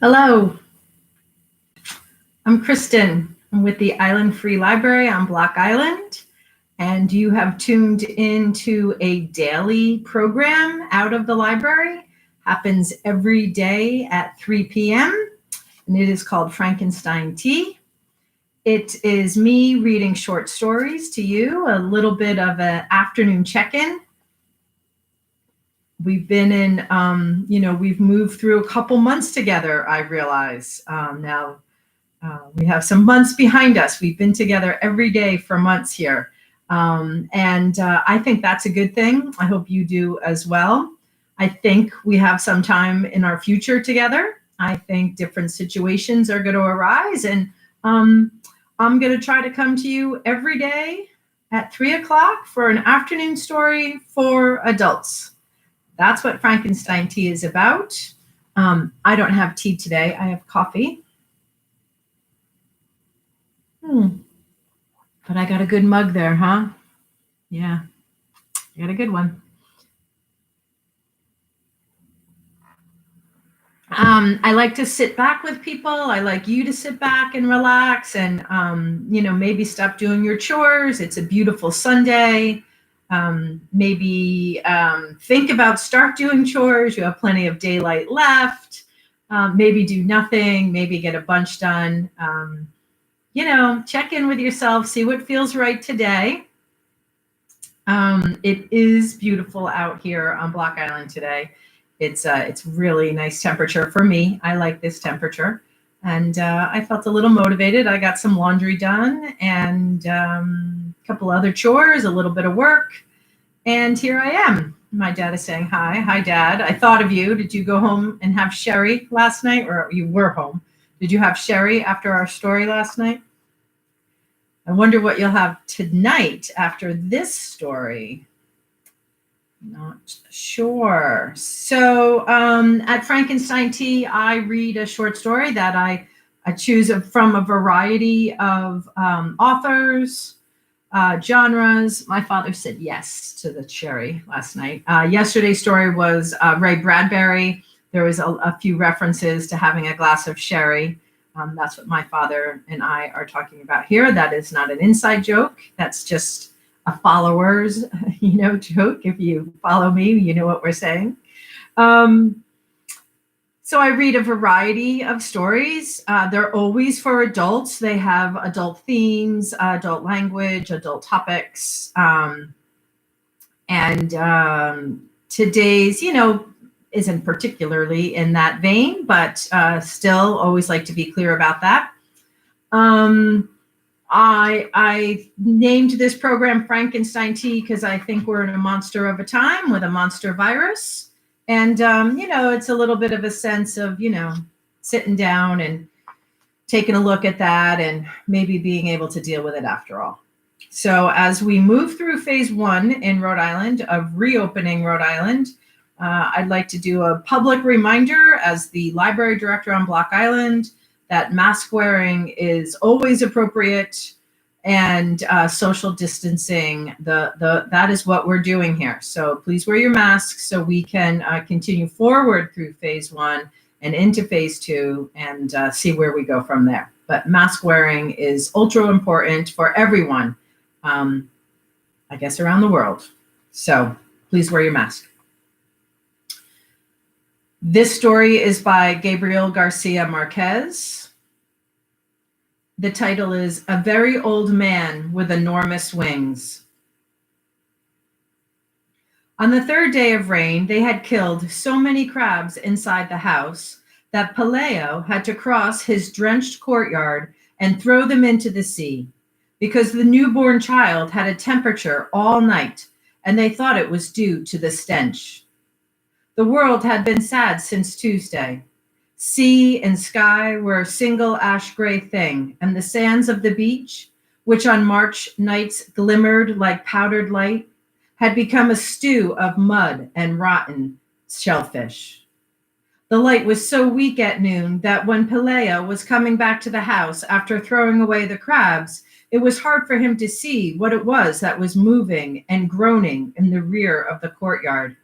Hello, I'm Kristen. I'm with the Island Free Library on Block Island, and you have tuned into a daily program out of the library. Happens every day at 3 p.m., and it is called Frankenstein Tea. It is me reading short stories to you, a little bit of an afternoon check-in. We've been we've moved through a couple months together, I realize. Now we have some months behind us. We've been together every day for months here. And I think that's a good thing. I hope you do as well. I think we have some time in our future together. I think different situations are going to arise. And I'm going to try to come to you every day at 3 o'clock for an afternoon story for adults. That's what Frankenstein Tea is about. I don't have tea today. I have coffee. But I got a good mug there, huh? Yeah, I got a good one. I like to sit back with people. I like you to sit back and relax and, maybe stop doing your chores. It's a beautiful Sunday. Maybe think about start doing chores. You have plenty of daylight left. Maybe do nothing. Maybe get a bunch done. Check in with yourself, see what feels right today. It is beautiful out here on Block Island today. It's really nice temperature for me. I like this temperature. And I felt a little motivated. I got some laundry done and a couple other chores, a little bit of work. And here I am. My dad is saying hi. Hi, Dad. I thought of you. Did you go home and have sherry last night? Or you were home? Did you have sherry after our story last night? I wonder what you'll have tonight after this story. Not sure. So at Frankenstein Tea, I read a short story that I choose from a variety of authors, genres. My father said yes to the cherry last night. Yesterday's story was Ray Bradbury. There was a few references to having a glass of sherry. That's what my father and I are talking about here. That is not an inside joke. That's just a follower's, joke. If you follow me, you know what we're saying. So I read a variety of stories. They're always for adults. They have adult themes, adult language, adult topics. Today's, isn't particularly in that vein, but still always like to be clear about that. I named this program Frankenstein Tea because I think we're in a monster of a time with a monster virus. And, it's a little bit of a sense of, sitting down and taking a look at that and maybe being able to deal with it after all. So as we move through phase 1 in Rhode Island of reopening Rhode Island, I'd like to do a public reminder as the library director on Block Island that mask wearing is always appropriate and social distancing, that is what we're doing here. So please wear your masks so we can continue forward through phase 1 and into phase 2 and see where we go from there. But mask wearing is ultra important for everyone, I guess, around the world. So please wear your mask. This story is by Gabriel Garcia Marquez. The title is A Very Old Man with Enormous Wings. On the 3rd day of rain, they had killed so many crabs inside the house that Paleo had to cross his drenched courtyard and throw them into the sea because the newborn child had a temperature all night and they thought it was due to the stench. The world had been sad since Tuesday. Sea and sky were a single ash-gray thing, and the sands of the beach, which on March nights glimmered like powdered light, had become a stew of mud and rotten shellfish. The light was so weak at noon that when Pelea was coming back to the house after throwing away the crabs, it was hard for him to see what it was that was moving and groaning in the rear of the courtyard.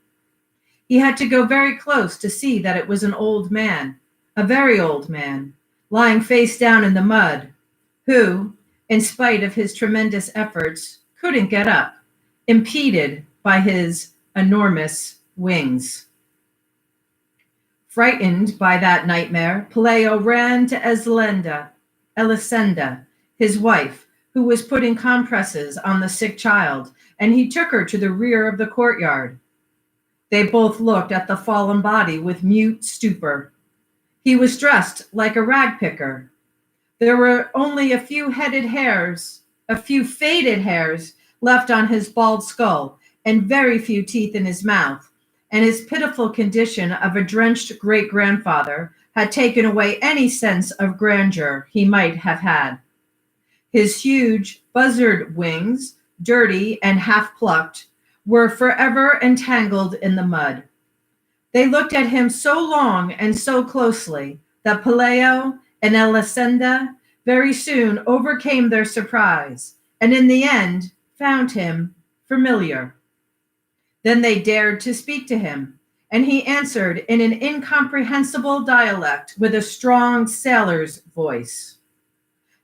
He had to go very close to see that it was an old man, a very old man, lying face down in the mud, who, in spite of his tremendous efforts, couldn't get up, impeded by his enormous wings. Frightened by that nightmare, Peleo ran to Elisenda, his wife, who was putting compresses on the sick child, and he took her to the rear of the courtyard. They both looked at the fallen body with mute stupor. He was dressed like a rag picker. There were only a few faded hairs left on his bald skull, and very few teeth in his mouth, and his pitiful condition of a drenched great-grandfather had taken away any sense of grandeur he might have had. His huge buzzard wings, dirty and half-plucked, were forever entangled in the mud. They looked at him so long and so closely that Peleo and Elisenda very soon overcame their surprise, and in the end found him familiar. Then they dared to speak to him, and he answered in an incomprehensible dialect with a strong sailor's voice.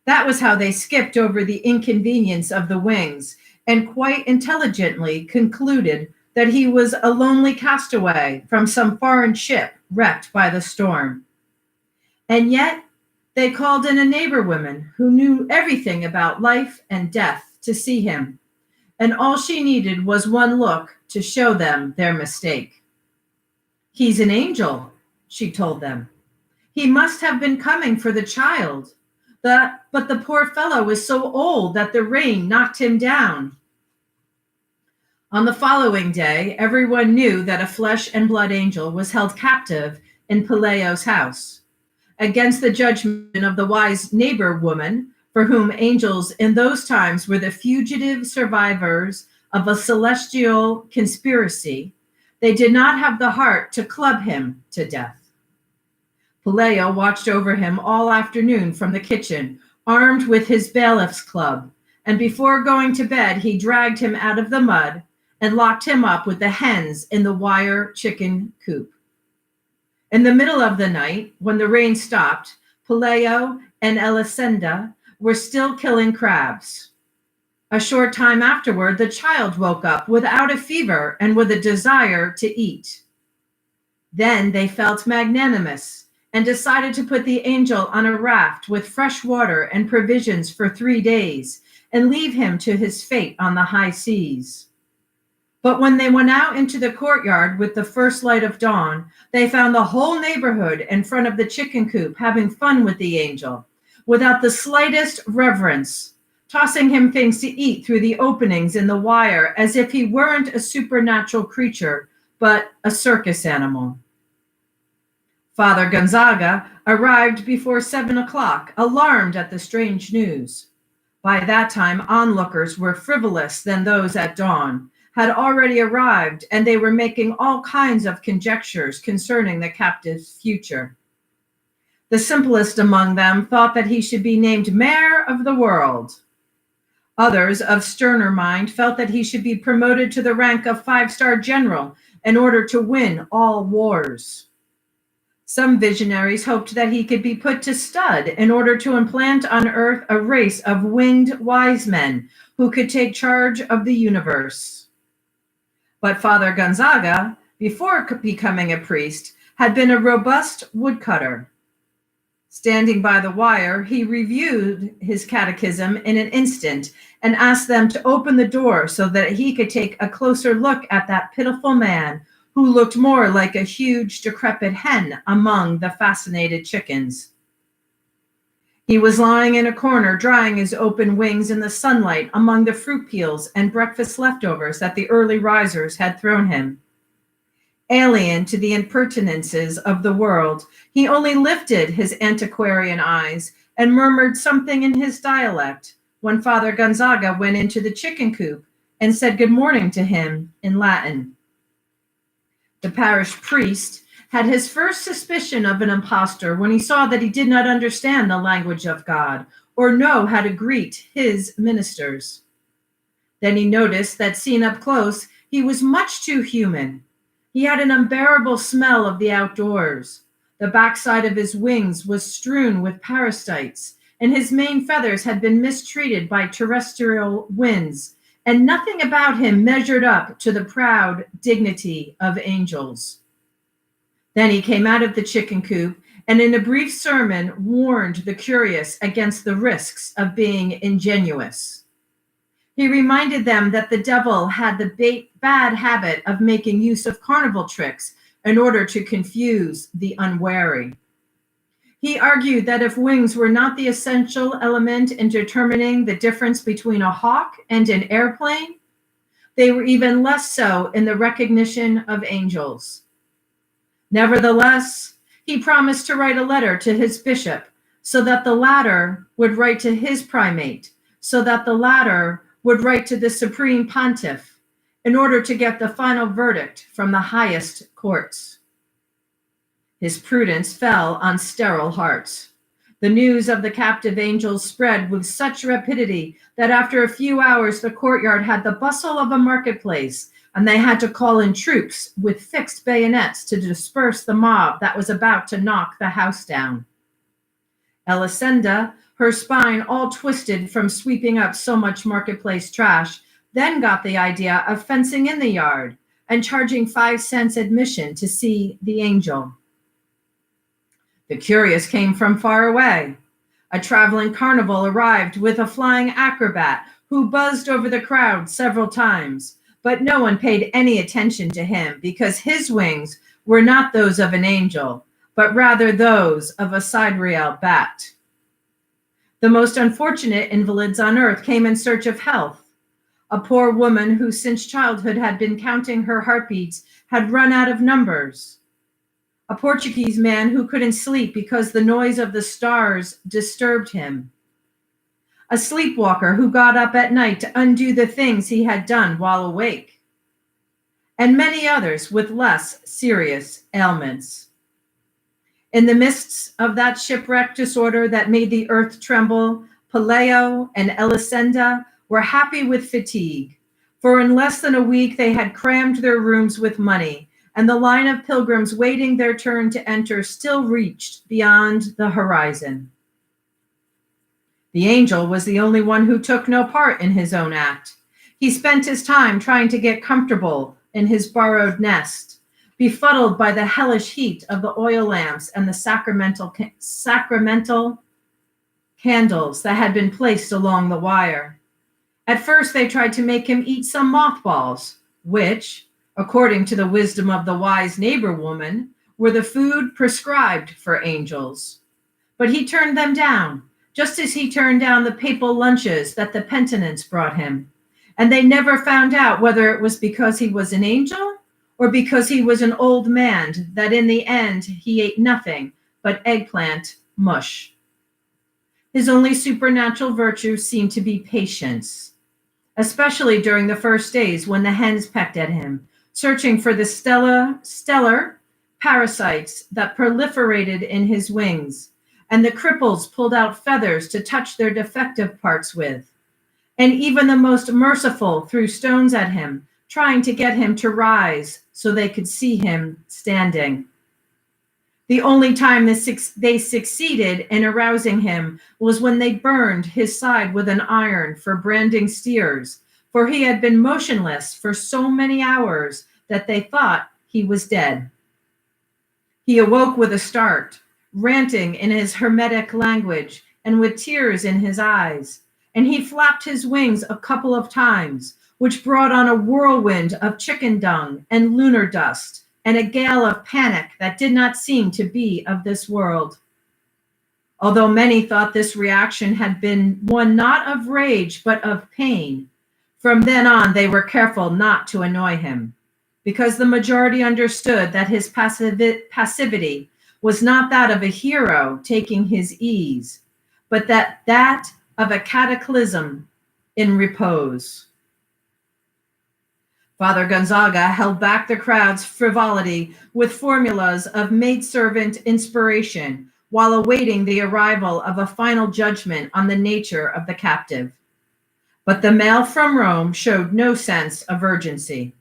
That was how they skipped over the inconvenience of the wings, and quite intelligently concluded that he was a lonely castaway from some foreign ship wrecked by the storm. And yet they called in a neighbor woman who knew everything about life and death to see him, and all she needed was one look to show them their mistake. "He's an angel," she told them. "He must have been coming for the child. But the poor fellow is so old that the rain knocked him down." On the following day, everyone knew that a flesh and blood angel was held captive in Peleo's house. Against the judgment of the wise neighbor woman, for whom angels in those times were the fugitive survivors of a celestial conspiracy, they did not have the heart to club him to death. Peleo watched over him all afternoon from the kitchen, armed with his bailiff's club, and before going to bed, he dragged him out of the mud and locked him up with the hens in the wire chicken coop. In the middle of the night, when the rain stopped, Peleo and Elisenda were still killing crabs. A short time afterward, the child woke up without a fever and with a desire to eat. Then they felt magnanimous and decided to put the angel on a raft with fresh water and provisions for 3 days and leave him to his fate on the high seas. But when they went out into the courtyard with the first light of dawn, they found the whole neighborhood in front of the chicken coop having fun with the angel, without the slightest reverence, tossing him things to eat through the openings in the wire as if he weren't a supernatural creature, but a circus animal. Father Gonzaga arrived before 7 o'clock, alarmed at the strange news. By that time, onlookers were frivolous than those at dawn, had already arrived, and they were making all kinds of conjectures concerning the captive's future. The simplest among them thought that he should be named mayor of the world. Others, of sterner mind, felt that he should be promoted to the rank of 5-star general in order to win all wars. Some visionaries hoped that he could be put to stud in order to implant on Earth a race of winged wise men who could take charge of the universe. But Father Gonzaga, before becoming a priest, had been a robust woodcutter. Standing by the wire, he reviewed his catechism in an instant and asked them to open the door so that he could take a closer look at that pitiful man who looked more like a huge, decrepit hen among the fascinated chickens. He was lying in a corner, drying his open wings in the sunlight among the fruit peels and breakfast leftovers that the early risers had thrown him. Alien to the impertinences of the world, he only lifted his antiquarian eyes and murmured something in his dialect when Father Gonzaga went into the chicken coop and said good morning to him in Latin. The parish priest had his first suspicion of an impostor when he saw that he did not understand the language of God or know how to greet his ministers. Then he noticed that seen up close, he was much too human. He had an unbearable smell of the outdoors. The backside of his wings was strewn with parasites, and his main feathers had been mistreated by terrestrial winds, and nothing about him measured up to the proud dignity of angels. Then he came out of the chicken coop and in a brief sermon warned the curious against the risks of being ingenuous. He reminded them that the devil had the bad habit of making use of carnival tricks in order to confuse the unwary. He argued that if wings were not the essential element in determining the difference between a hawk and an airplane, they were even less so in the recognition of angels. Nevertheless, he promised to write a letter to his bishop so that the latter would write to his primate, so that the latter would write to the supreme pontiff in order to get the final verdict from the highest courts. His prudence fell on sterile hearts. The news of the captive angels spread with such rapidity that after a few hours the courtyard had the bustle of a marketplace, and they had to call in troops with fixed bayonets to disperse the mob that was about to knock the house down. Elisenda, her spine all twisted from sweeping up so much marketplace trash, then got the idea of fencing in the yard and charging 5 cents admission to see the angel. The curious came from far away. A traveling carnival arrived with a flying acrobat who buzzed over the crowd several times, but no one paid any attention to him because his wings were not those of an angel, but rather those of a sidereal bat. The most unfortunate invalids on earth came in search of health. A poor woman who since childhood had been counting her heartbeats had run out of numbers. A Portuguese man who couldn't sleep because the noise of the stars disturbed him. A sleepwalker who got up at night to undo the things he had done while awake. And many others with less serious ailments. In the midst of that shipwreck disorder that made the earth tremble, Paleo and Elisenda were happy with fatigue, for in less than a week they had crammed their rooms with money, and the line of pilgrims waiting their turn to enter still reached beyond the horizon. The angel was the only one who took no part in his own act. He spent his time trying to get comfortable in his borrowed nest, befuddled by the hellish heat of the oil lamps and the sacramental candles that had been placed along the wire. At first, they tried to make him eat some mothballs, which, according to the wisdom of the wise neighbor woman, were the food prescribed for angels. But he turned them down, just as he turned down the papal lunches that the penitents brought him. And they never found out whether it was because he was an angel or because he was an old man that in the end he ate nothing but eggplant mush. His only supernatural virtue seemed to be patience, especially during the first days when the hens pecked at him, searching for the stellar parasites that proliferated in his wings, and the cripples pulled out feathers to touch their defective parts with. And even the most merciful threw stones at him, trying to get him to rise so they could see him standing. The only time they succeeded in arousing him was when they burned his side with an iron for branding steers, for he had been motionless for so many hours that they thought he was dead. He awoke with a start, ranting in his Hermetic language and with tears in his eyes, and he flapped his wings a couple of times, which brought on a whirlwind of chicken dung and lunar dust, and a gale of panic that did not seem to be of this world. Although many thought this reaction had been one not of rage, but of pain, from then on they were careful not to annoy him, because the majority understood that his passivity was not that of a hero taking his ease, but that of a cataclysm in repose. Father Gonzaga held back the crowd's frivolity with formulas of maidservant inspiration while awaiting the arrival of a final judgment on the nature of the captive. But the mail from Rome showed no sense of urgency.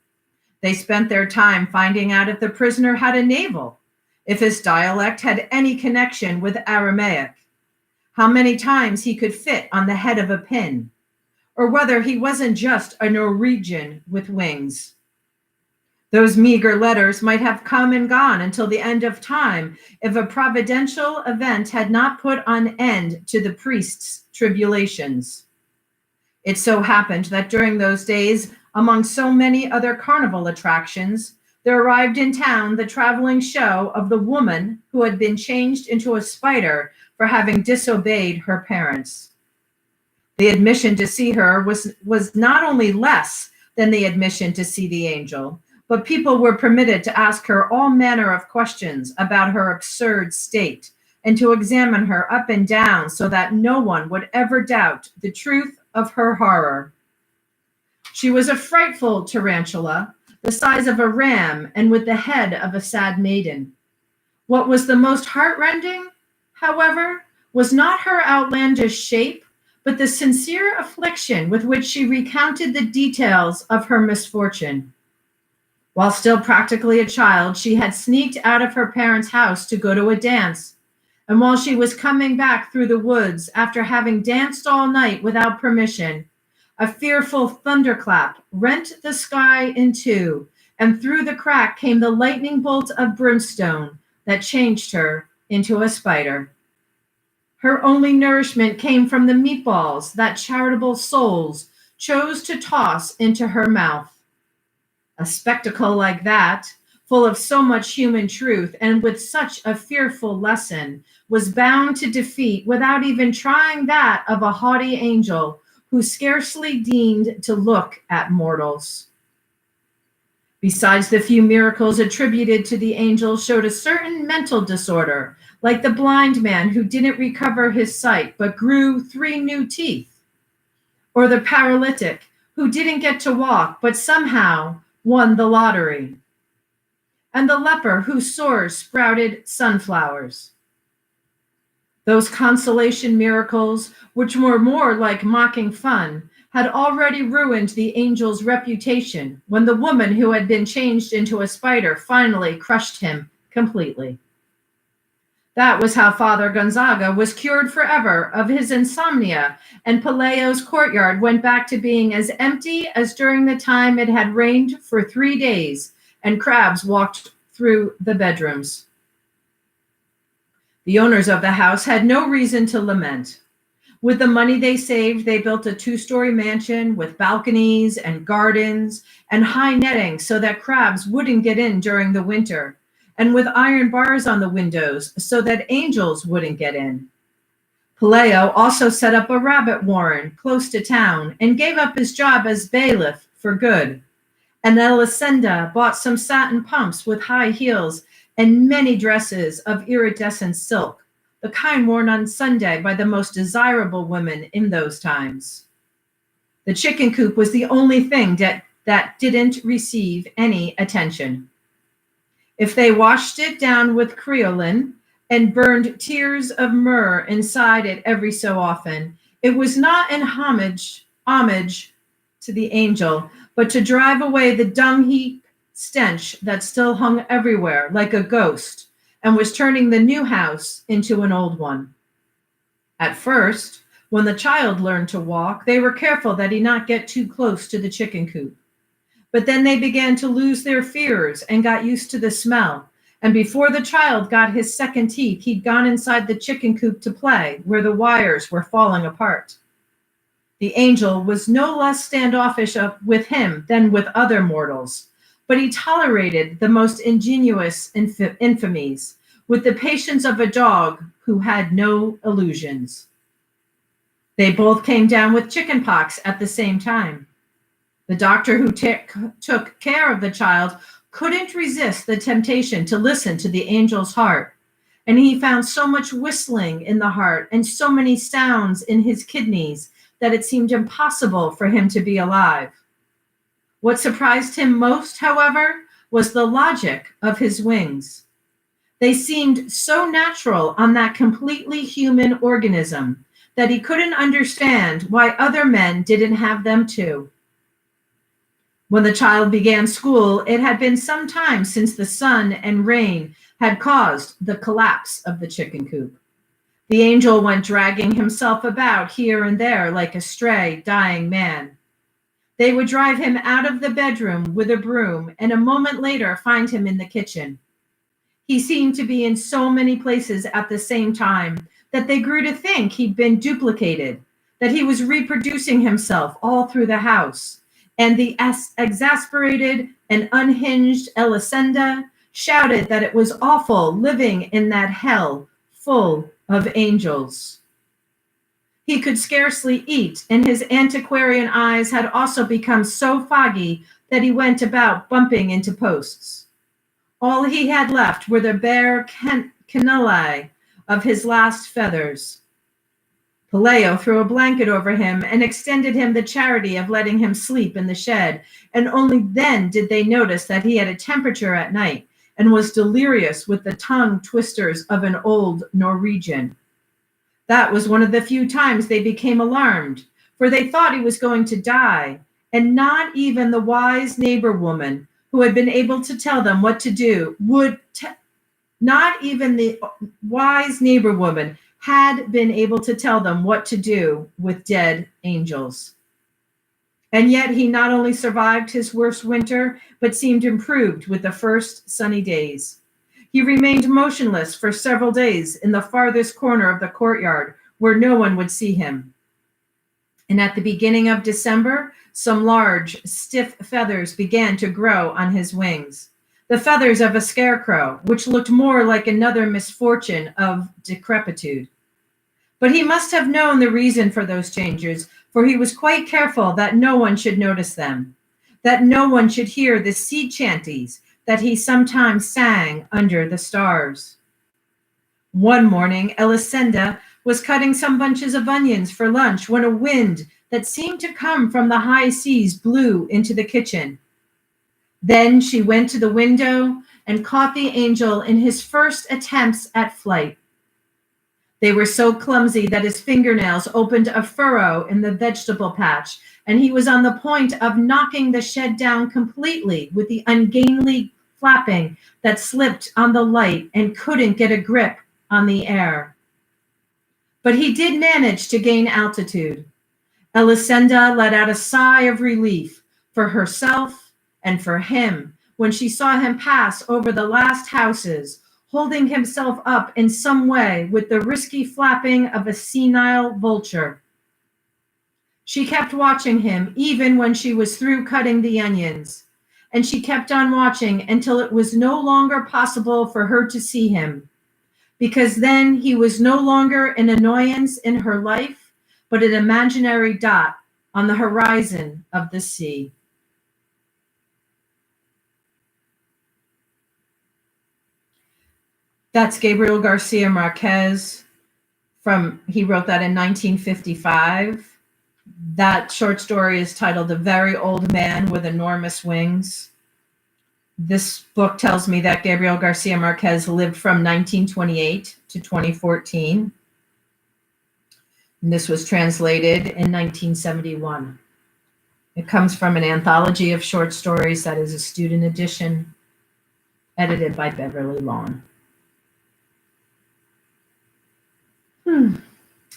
They spent their time finding out if the prisoner had a navel, if his dialect had any connection with Aramaic, how many times he could fit on the head of a pin, or whether he wasn't just a Norwegian with wings. Those meager letters might have come and gone until the end of time if a providential event had not put an end to the priest's tribulations. It so happened that during those days, among so many other carnival attractions, there arrived in town the traveling show of the woman who had been changed into a spider for having disobeyed her parents. The admission to see her was not only less than the admission to see the angel, but people were permitted to ask her all manner of questions about her absurd state and to examine her up and down so that no one would ever doubt the truth of her horror. She was a frightful tarantula, the size of a ram and with the head of a sad maiden. What was the most heartrending, however, was not her outlandish shape, but the sincere affliction with which she recounted the details of her misfortune. While still practically a child, she had sneaked out of her parents' house to go to a dance, and while she was coming back through the woods after having danced all night without permission, a fearful thunderclap rent the sky in two, and through the crack came the lightning bolt of brimstone that changed her into a spider. Her only nourishment came from the meatballs that charitable souls chose to toss into her mouth. A spectacle like that, full of so much human truth and with such a fearful lesson, was bound to defeat without even trying that of a haughty angel who scarcely deigned to look at mortals. Besides, the few miracles attributed to the angel showed a certain mental disorder, like the blind man who didn't recover his sight but grew 3 new teeth, or the paralytic who didn't get to walk but somehow won the lottery, and the leper whose sores sprouted sunflowers. Those consolation miracles, which were more like mocking fun, had already ruined the angel's reputation when the woman who had been changed into a spider finally crushed him completely. That was how Father Gonzaga was cured forever of his insomnia, and Palaio's courtyard went back to being as empty as during the time it had rained for 3 days, and crabs walked through the bedrooms. The owners of the house had no reason to lament. With the money they saved, they built a 2-story mansion with balconies and gardens and high netting so that crabs wouldn't get in during the winter, and with iron bars on the windows so that angels wouldn't get in. Palaio also set up a rabbit warren close to town and gave up his job as bailiff for good. And Elisenda bought some satin pumps with high heels and many dresses of iridescent silk, the kind worn on Sunday by the most desirable women in those times. The chicken coop was the only thing that didn't receive any attention. If they washed it down with creolin and burned tears of myrrh inside it every so often, it was not in homage to the angel, but to drive away the dung heap stench that still hung everywhere like a ghost and was turning the new house into an old one. At first, when the child learned to walk, they were careful that he not get too close to the chicken coop. But then they began to lose their fears and got used to the smell. And before the child got his second teeth, he'd gone inside the chicken coop to play, where the wires were falling apart. The angel was no less standoffish with him than with other mortals, but he tolerated the most ingenious infamies with the patience of a dog who had no illusions. They both came down with chickenpox at the same time. The doctor who took care of the child couldn't resist the temptation to listen to the angel's heart, and he found so much whistling in the heart and so many sounds in his kidneys that it seemed impossible for him to be alive. What surprised him most, however, was the logic of his wings. They seemed so natural on that completely human organism that he couldn't understand why other men didn't have them too. When the child began school, it had been some time since the sun and rain had caused the collapse of the chicken coop. The angel went dragging himself about here and there like a stray, dying man. They would drive him out of the bedroom with a broom and a moment later find him in the kitchen. He seemed to be in so many places at the same time that they grew to think he'd been duplicated, that he was reproducing himself all through the house. And the exasperated and unhinged Elisenda shouted that it was awful living in that hell full of angels. He could scarcely eat, and his antiquarian eyes had also become so foggy that he went about bumping into posts. All he had left were the bare cannulae of his last feathers. Paleo threw a blanket over him and extended him the charity of letting him sleep in the shed, and only then did they notice that he had a temperature at night and was delirious with the tongue twisters of an old Norwegian. That was one of the few times they became alarmed, for they thought he was going to die, and not even the wise neighbor woman who had been able to tell them what to do not even the wise neighbor woman had been able to tell them what to do with dead angels. And yet he not only survived his worst winter, but seemed improved with the first sunny days. He remained motionless for several days in the farthest corner of the courtyard where no one would see him. And at the beginning of December, some large, stiff feathers began to grow on his wings. The feathers of a scarecrow, which looked more like another misfortune of decrepitude. But he must have known the reason for those changes, for he was quite careful that no one should notice them, that no one should hear the sea chanties that he sometimes sang under the stars. One morning, Elisenda was cutting some bunches of onions for lunch when a wind that seemed to come from the high seas blew into the kitchen. Then she went to the window and caught the angel in his first attempts at flight. They were so clumsy that his fingernails opened a furrow in the vegetable patch, and he was on the point of knocking the shed down completely with the ungainly flapping that slipped on the light and couldn't get a grip on the air. But he did manage to gain altitude. Elisenda let out a sigh of relief for herself and for him when she saw him pass over the last houses, holding himself up in some way with the risky flapping of a senile vulture. She kept watching him even when she was through cutting the onions, and she kept on watching until it was no longer possible for her to see him, because then he was no longer an annoyance in her life, but an imaginary dot on the horizon of the sea. That's Gabriel Garcia Marquez he wrote that in 1955. That short story is titled A Very Old Man with Enormous Wings. This book tells me that Gabriel Garcia Marquez lived from 1928 to 2014. And this was translated in 1971. It comes from an anthology of short stories that is a student edition, edited by Beverly Lawn.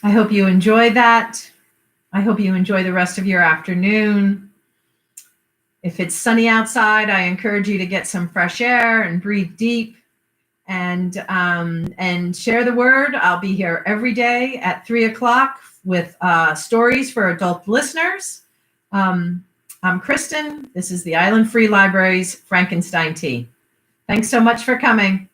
I hope you enjoy that. I hope you enjoy the rest of your afternoon. If it's sunny outside, I encourage you to get some fresh air and breathe deep and share the word. I'll be here every day at 3:00 with stories for adult listeners. I'm Kristen. This is the Island Free Library's Frankenstein Tea. Thanks so much for coming.